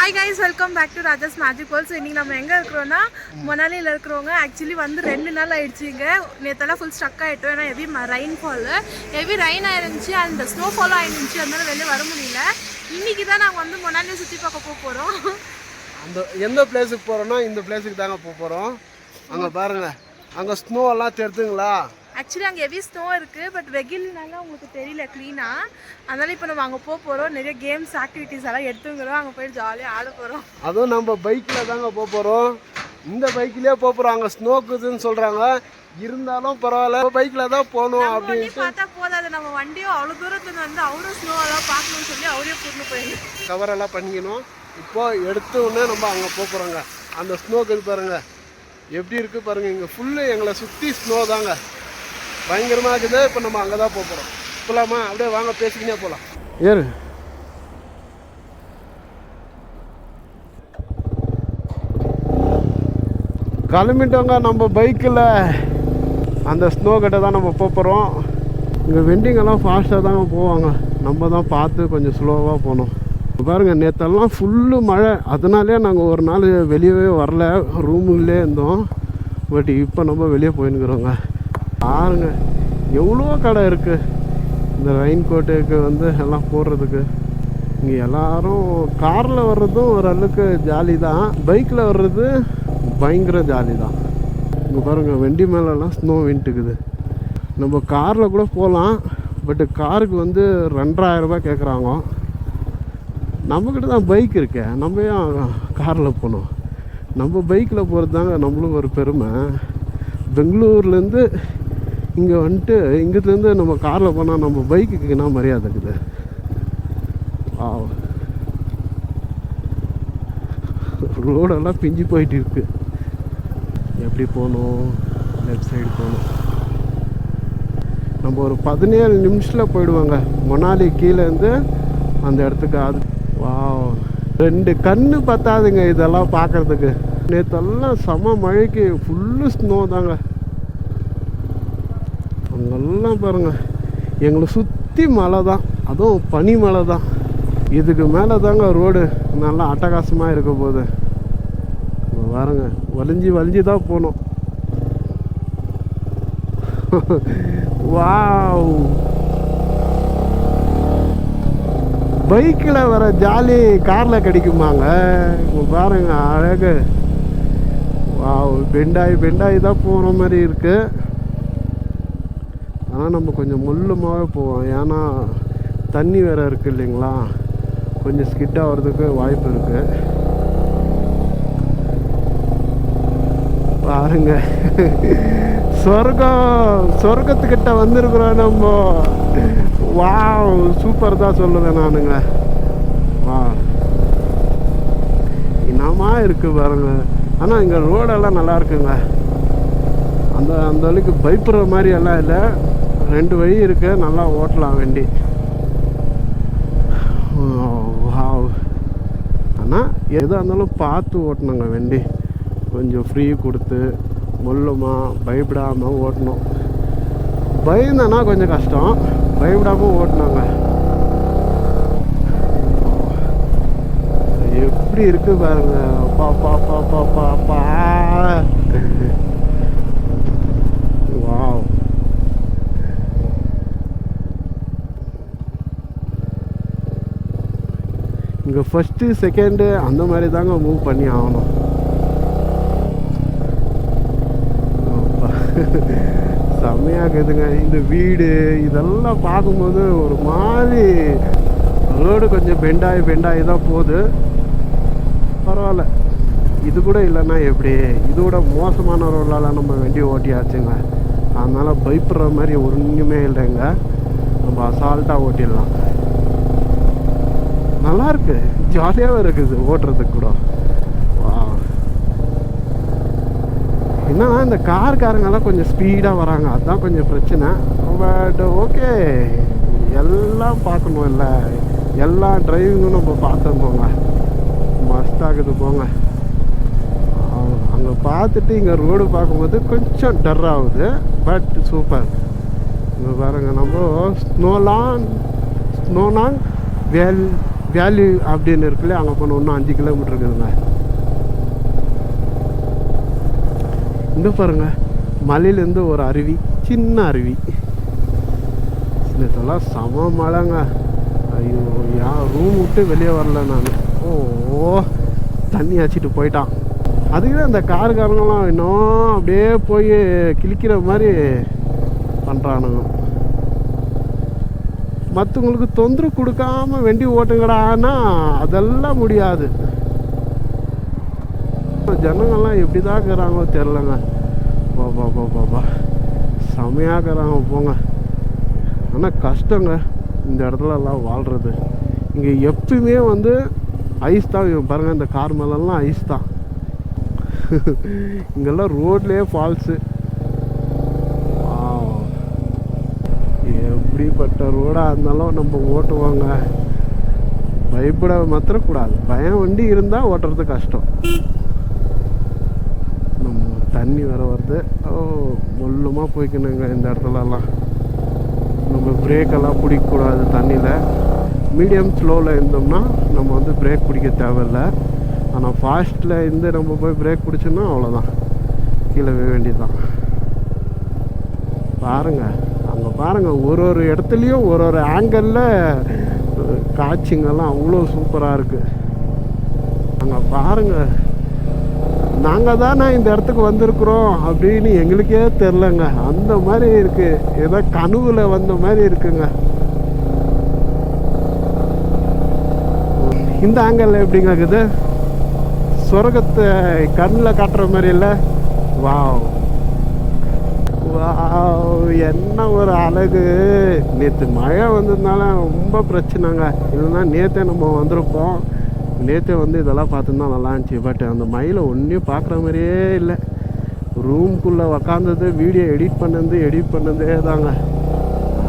Hi guys, welcome back to Raja's magic world. இன்னைக்கு நம்ம எங்கே இருக்கிறோன்னா மணாலியில் இருக்கிறவங்க. ஆக்சுவலி வந்து 2 நாள் ஆயிடுச்சுங்க. நேற்றெல்லாம் ஃபுல் ஸ்டக் ஆகிட்டோம். ஏன்னா ஹெவி ரெயின் ஆயிருந்துச்சு, அந்த ஸ்னோஃபாலும் ஆயிருந்துச்சு. அதனால வெளியே வர முடியல. இன்னைக்கு தான் நாங்கள் வந்து மணாலியை சுற்றி பார்க்க போகிறோம். அந்த எந்த பிளேஸுக்கு போகிறோன்னா இந்த பிளேஸுக்கு தாங்க போகிறோம். அங்கே பாருங்கள், அங்கே ஸ்னோ எல்லாம் தெரியுதுங்களா? ஆக்சுவலி அங்கே ஹெவி ஸ்னோ இருக்குது, பட் வெயில்னால உங்களுக்கு தெரியல க்ளீனாக. அதனால் இப்போ நம்ம அங்கே போகிறோம். நிறைய கேம்ஸ் ஆக்டிவிட்டீஸ் எல்லாம் எடுத்துங்கிறோம். அங்கே போய் ஜாலியாக ஆட போகிறோம். அதுவும் நம்ம பைக்கில் தாங்க போகிறோம். இந்த பைக்கிலே போகிறோம். அங்கே ஸ்னோக்குதுன்னு சொல்கிறாங்க, இருந்தாலும் பரவாயில்ல, பைக்கில் தான் போகணும் அப்படின்னு பார்த்தா போதாது. நம்ம வண்டியும் அவ்வளோ தூரத்துல வந்து அவ்வளோ ஸ்னோவெல்லாம் பார்க்கணும்னு சொல்லி அவரே கூட்டு போயிடும். கவரெல்லாம் பண்ணிக்கணும். இப்போ எடுத்த உடனே நம்ம அங்கே போகிறோங்க. அந்த ஸ்னோக்கு பாருங்கள் எப்படி இருக்குது பாருங்கள். இங்கே ஃபுல்லு எங்களை சுற்றி ஸ்னோ தாங்க, பயங்கரமாக இருக்குது. இப்போ நம்ம அங்கே தான் போகிறோம். போகலாமா? அப்படியே வாங்க, பேசிக்கினே போகலாம். ஏறு. கிளம்பிட்டோங்க நம்ம பைக்கில். அந்த ஸ்னோ கிட்ட தான் நம்ம போகிறோம். இங்கே வெண்டிங்கெல்லாம் ஃபாஸ்ட்டாக தாங்க போவாங்க. நம்ம தான் பார்த்து கொஞ்சம் ஸ்லோவாக போகணும். பாருங்கள், நேற்றெல்லாம் ஃபுல்லு மழை. அதனாலே நாங்கள் ஒரு நாள் வெளியவே வரல, ரூமுள்ளே இருந்தோம். பட் இப்போ நம்ம வெளியே போயின்னுக்குறோங்க. பாருங்க எவ்வளோ கடை இருக்குது இந்த ரெயின் கோட்டுக்கு வந்து எல்லாம் போடுறதுக்கு. இங்கே எல்லோரும் காரில் வர்றதும் ஓரளவுக்கு ஜாலி தான், பைக்கில் வர்றது பயங்கர ஜாலி தான். இங்கே பாருங்கள், வண்டி மேலெல்லாம் ஸ்னோ வின்ட்டுக்குது. நம்ம காரில் கூட போகலாம், பட்டு காருக்கு வந்து 2000 ரூபாய் கேட்குறாங்க. நம்மக்கிட்ட தான் பைக் இருக்கே, நம்ம ஏன் காரில் போகணும்? நம்ம பைக்கில் போகிறது தாங்க நம்மளும் ஒரு பெருமை. பெங்களூர்லேருந்து இங்கே வந்துட்டு இங்கேருந்து நம்ம காரில் போனால் நம்ம பைக்குக்கு என்ன மரியாதை இருக்குது? ரோடெல்லாம் பிஞ்சு போயிட்டு இருக்கு. எப்படி போகணும்? லெஃப்ட் சைடு போகணும். நம்ம ஒரு 17 நிமிஷத்தில் போயிடுவாங்க மணாலி கீழேருந்து அந்த இடத்துக்கு. அது 2 கண்ணு பத்தாதுங்க இதெல்லாம் பார்க்குறதுக்கு. நேற்றெல்லாம் செம மழைக்கு ஃபுல்லு ஸ்னோ தாங்க. அங்கெல்லாம் பாருங்கள், எங்களை சுற்றி மலை தான், அதுவும் பனி மலை தான். இதுக்கு மேலே தாங்க ரோடு நல்லா அட்டகாசமாக இருக்க போகுது. பாருங்க, வலிஞ்சு தான் போகணும். வாவ், பைக்கில் வர ஜாலி காரில் கிடைக்குமாங்க? பாருங்க அழகு. வாவ், பெண்டாகி தான் போகிற மாதிரி இருக்குது. ஆனால் நம்ம கொஞ்சம் முள்ளுமாவே போவோம், ஏன்னா தண்ணி வேறு இருக்குது இல்லைங்களா, கொஞ்சம் ஸ்கிட் ஆகிறதுக்கு வாய்ப்பு இருக்குது. பாருங்க, சொர்க்கத்துக்கிட்ட வந்திருக்கிறோம் நம்ம. வாவ், சூப்பர் தான் சொல்லுவேன் நானுங்க. வா, என்னமா இருக்குது பாருங்க. ஆனால் இங்கே ரோடெல்லாம் நல்லா இருக்குங்க. அந்த அளவுக்கு பயப்படுற மாதிரி எல்லாம் இல்லை. 2 வழி இருக்கு, நல்லா ஓட்டலாம் வண்டி. வாவ், ஆனால் எதாக இருந்தாலும் பார்த்து ஓட்டணுங்க வண்டி. கொஞ்சம் ஃப்ரீ கொடுத்து முள்ளுமா பயப்படாமல் ஓட்டணும். பயந்தனா கொஞ்சம் கஷ்டம், பயப்படாமல் ஓட்டினாங்க. எப்படி இருக்கு பாருங்க. பாப்பா வாவ். இங்கே ஃபஸ்ட்டு செகண்டு அந்த மாதிரி தாங்க மூவ் பண்ணி ஆகணும். செம்மையாக்குதுங்க இந்த வீடு. இதெல்லாம் பார்க்கும்போது ஒரு மாதிரி ரோடு கொஞ்சம் பெண்டாகி தான் போகுது. பரவாயில்ல, இது கூட இல்லைன்னா எப்படி? இதோட மோசமான ரோடெலாம் நம்ம வண்டி ஓட்டியாச்சுங்க. அதனால் பயப்படுற மாதிரி ஒன்றுமே இல்லைங்க, நம்ம அசால்ட்டாக ஓட்டிடலாம். நல்லாயிருக்கு, ஜாலியாகவும் இருக்குது ஓட்டுறதுக்கு கூட. என்னன்னா இந்த காருக்காரங்கெல்லாம் கொஞ்சம் ஸ்பீடாக வராங்க, அதுதான் கொஞ்சம் பிரச்சனை. பட் ஓகே, எல்லாம் பார்க்கணும் இல்லை, எல்லா டிரைவிங்கும் நம்ம பார்த்து போங்க, மஸ்டாகுது போங்க. அங்கே பார்த்துட்டு இங்கே ரோடு பார்க்கும்போது கொஞ்சம் டர் ஆகுது, பட் சூப்பர். இங்கே பாருங்க, நம்ம ஸ்னோலாங் வேல் வேலி அப்படின்னு இருக்குல்ல, அங்கே போன இன்னும் 5 கிலோமீட்டர் இருக்குதுங்க. இந்த பாருங்க, மலையிலேருந்து ஒரு அருவி, சின்ன அருவி. இதெல்லாம் செம மழைங்க. ஐயோ, ரூம் விட்டு வெளியே வரல நான். ஓ, தண்ணி அடிச்சிட்டு போயிட்டான். அதுக்கு இந்த காருக்காரங்களாம் இன்னும் அப்படியே போய் கிழிக்கிற மாதிரி பண்ணுறானுங்க. மற்றவங்களுக்கு தொந்தரவு கொடுக்காம வண்டி ஓட்டுங்கடான்னா அதெல்லாம் முடியாது. ஜனங்கள்லாம் எப்படி தான் இருக்கிறாங்களோ தெரிலங்க. பாபா செமையாக இருக்கிறாங்க போங்க. ஆனால் கஷ்டங்க இந்த இடத்துலலாம் வாழ்கிறது. இங்கே எப்பயுமே வந்து ஐஸ் தான் பாருங்கள். இந்த கார் மேலெல்லாம் ஐஸ் தான். இங்கெல்லாம் ரோட்லேயே ஃபால்ஸு. எப்படிப்பட்ட ரோடாக இருந்தாலும் நம்ம ஓட்டுவாங்க. பயப்பட மாத்திரக்கூடாது. பயம் வண்டி இருந்தால் ஓட்டுறது கஷ்டம். நம்ம தண்ணி வர வருது. மொல்லமாக போய்க்கணுங்க இந்த இடத்துலலாம். நம்ம பிரேக்கெல்லாம் பிடிக்கக்கூடாது தண்ணியில். மீடியம் ஸ்லோவில் இருந்தோம்னா நம்ம வந்து பிரேக் பிடிக்க தேவையில்லை. ஆனால் ஃபாஸ்ட்டில் இருந்து நம்ம போய் பிரேக் பிடிச்சோன்னா அவ்வளோதான், கீழே வேண்டியதுதான். பாருங்கள், அங்கே பாருங்கள், ஒரு இடத்துலையும் ஒரு ஆங்கிளில் காட்சிங்கெல்லாம் அவ்வளோ சூப்பராக இருக்குது. அங்கே பாருங்கள், நாங்கள் தானே இந்த இடத்துக்கு வந்திருக்குறோம் அப்படின்னு எங்களுக்கே தெரிலங்க. அந்த மாதிரி இருக்குது. ஏதோ கனவுல வந்த மாதிரி இருக்குங்க. இந்த ஆங்கிள் எப்படிங்க இருக்குது? சொர்க்கத்தை கண்ணில் காட்டுற மாதிரி இல்லை? வாவ் வாவ், என்ன ஒரு அழகு. நேற்று மழை வந்ததுனால ரொம்ப பிரச்சனைங்க. இல்லைன்னா நேற்றே நம்ம வந்திருப்போம். நேற்றே வந்து இதெல்லாம் பார்த்துருந்தா நல்லா இருந்துச்சு. பட் அந்த மழையில் ஒன்றையும் பார்க்குற மாதிரியே இல்லை. ரூம்குள்ளே உக்காந்தது, வீடியோ எடிட் பண்ணதே தாங்க.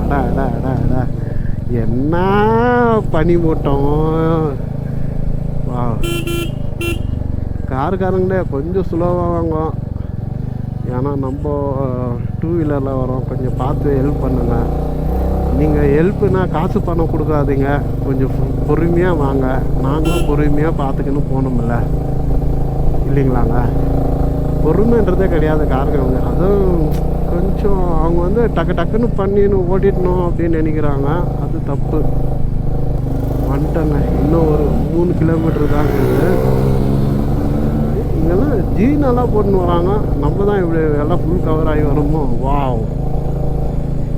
அடா என்ன பனி மூட்டம். வா, காருக்காரங்களே கொஞ்சம் ஸ்லோவாக வாங்குவோம். ஏன்னா நம்ம 2 வீலரில் வரோம். கொஞ்சம் பார்த்து ஹெல்ப் பண்ணுங்க. நீங்கள் ஹெல்ப்புனா காசு பணம் கொடுக்காதீங்க. கொஞ்சம் பொறுமையாக வாங்க. நாங்களும் பொறுமையாக பார்த்துக்கின்னு போகணுமில்ல, இல்லைங்களாங்க? பொறுமைன்றதே கிடையாது காருக்காரங்க. அதுவும் கொஞ்சம் அவங்க வந்து டக்குன்னு பண்ணின்னு ஓட்டிடணும் அப்படின்னு நினைக்கிறாங்க. அது தப்பு. வந்துட்டேங்க. இன்னும் ஒரு 3 கிலோமீட்டர் தான் இருக்குது. இங்கெல்லாம் ஜீனெல்லாம் போட்டுன்னு வராங்க. நம்ம தான் இப்படி எல்லாம் ஃபுல் கவர் ஆகி வரோமோ? வாவ்,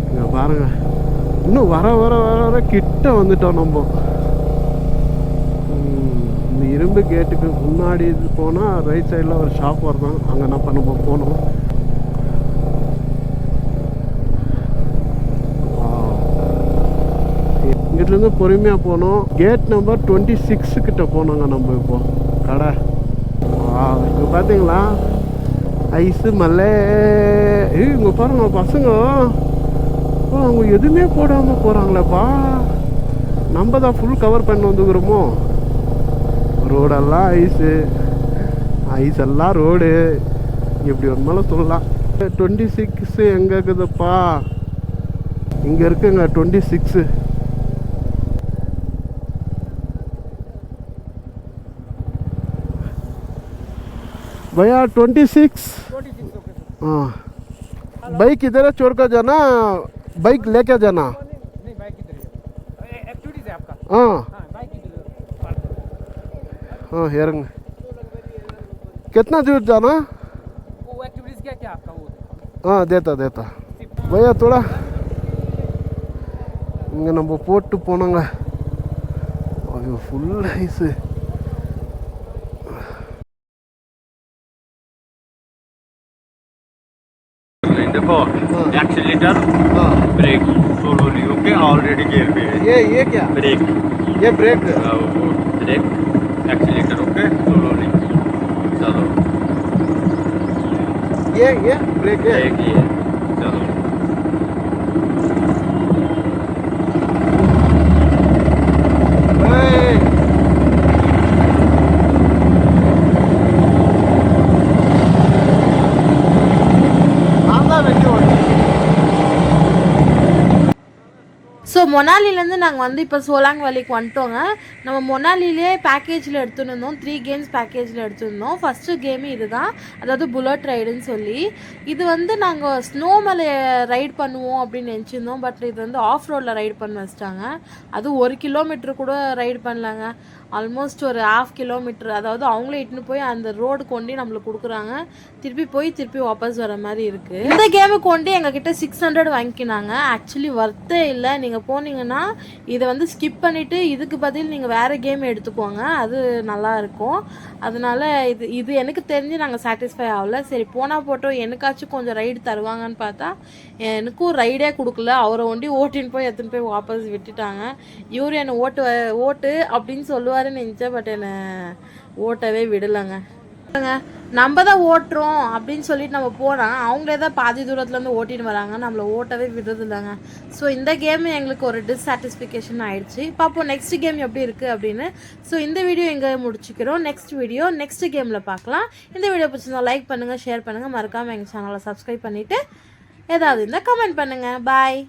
இங்கே பாருங்கள், இன்னும் வர கிட்ட வந்துட்டோம் நம்ம. இந்த இரும்பு கேட்டுக்கு முன்னாடி இது போனால் ரைட் சைடில் ஒரு ஷாப் வருதான். அங்கே என்ன பண்ண போகணும். இங்கிட்டிலேருந்து பொறுமையாக போனோம். கேட் நம்பர் 26 கிட்ட போனோங்க நம்ம. இப்போ கடை இங்கே பார்த்தீங்களா, ஐஸு மலை. இங்கே பாருங்க பசங்க, அவங்க எதுவுமே போடாமல் போகிறாங்களேப்பா. நம்ம தான் ஃபுல் கவர் பண்ணி வந்துக்கிறோமோ. ரோடெல்லாம் ஐஸெல்லாம் ரோடு எப்படி ஒரு மேலே சொல்லலாம். 26 எங்கே இருக்குதுப்பா? இங்கே இருக்குங்க 26. भैया 26। हाँ, बाइक इधर है, छोड़ कर जाना, बाइक लेके जाना। नहीं, बाइक इधर है, एक्टिविटीज है आपका। हाँ बाइक इधर। हाँ, हेरंग। कितना दूर जाना? वो एक्टिविटीज क्या क्या आपका वो? हाँ, देता भैया थोड़ा இங்கே நம்ம போட்டு போனோங்க. ஐயோ, ஃபுல் ஐஸு. देखो, accelerator, brake, slowly, okay, already gear पे है। ये क्या? ब्रेक, ये brake? Brake, accelerator, okay, slowly, चलो। ये ब्रेक है? ब्रेक ये, चलो। ஸோ மொனாலிலேருந்து நாங்கள் வந்து இப்போ சோலாங் வேலிக்கு வந்துட்டோங்க. நம்ம மொனாலிலே பேக்கேஜில் எடுத்துருந்தோம், 3 கேம்ஸ் பேக்கேஜில் எடுத்துருந்தோம். ஃபஸ்ட்டு கேமு இது தான், அதாவது புல்லட் ரைடுன்னு சொல்லி. இது வந்து நாங்கள் ஸ்னோ மேலே ரைட் பண்ணுவோம் அப்படின்னு நினச்சிருந்தோம். பட் இது வந்து ஆஃப் ரோடில் ரைடு பண்ண வச்சிட்டாங்க. அது 1 கிலோமீட்டர் கூட ரைடு பண்ணலாங்க, ஆல்மோஸ்ட் ஒரு 1/2 கிலோமீட்டர். அதாவது அவங்களே இட்டுன்னு போய் அந்த ரோடு கொண்டு நம்மளுக்கு கொடுக்குறாங்க, திருப்பி வாபஸ் வர மாதிரி இருக்குது. இந்த கேமு கொண்டு எங்ககிட்ட 600 வாங்கிக்கினாங்க. ஆக்சுவலி வர்த்தே இல்லை. நீங்கள் போனீங்கன்னா இதை வந்து ஸ்கிப் பண்ணிவிட்டு இதுக்கு பதில் நீங்கள் வேறு கேம் எடுத்துக்கோங்க, அது நல்லா இருக்கும். அதனால இது எனக்கு தெரிஞ்சு நாங்கள் சாட்டிஸ்ஃபை ஆகல. சரி போனால் போட்டோம், எனக்காச்சும் கொஞ்சம் ரைடு தருவாங்கன்னு பார்த்தா எனக்கும் ரைடே கொடுக்கல. அவரை ஒண்டி ஓட்டின்னு போய் எடுத்துன்னு போய் வாபஸ் விட்டுட்டாங்க. இவரு என்னை ஓட்டு அப்படின்னு சொல்லுவாருன்னு நினச்சேன், பட் என்னை ஓட்டவே விடலைங்க. நம்ம தான் ஓட்டுறோம் அப்படின்னு சொல்லிட்டு நம்ம போனால் அவங்களே தான் பாதி தூரத்துலேருந்து ஓட்டின்னு வராங்க, நம்மளை ஓட்டவே விடுறது இல்லைங்க. ஸோ இந்த கேம் எங்களுக்கு ஒரு டிஸ்சாட்டிஸ்ஃபிகேஷன் ஆயிடுச்சு. பார்ப்போம் நெக்ஸ்ட் கேம் எப்படி இருக்குது அப்படின்னு. ஸோ இந்த வீடியோ எங்கே முடிச்சுக்கிறோம். நெக்ஸ்ட் கேமில் பார்க்கலாம். இந்த வீடியோ பிடிச்சிருந்தா லைக் பண்ணுங்கள், ஷேர் பண்ணுங்கள், மறக்காமல் எங்கள் சேனலை சப்ஸ்கிரைப் பண்ணிவிட்டு ஏதாவது இருந்தால் கமெண்ட் பண்ணுங்கள். பாய்.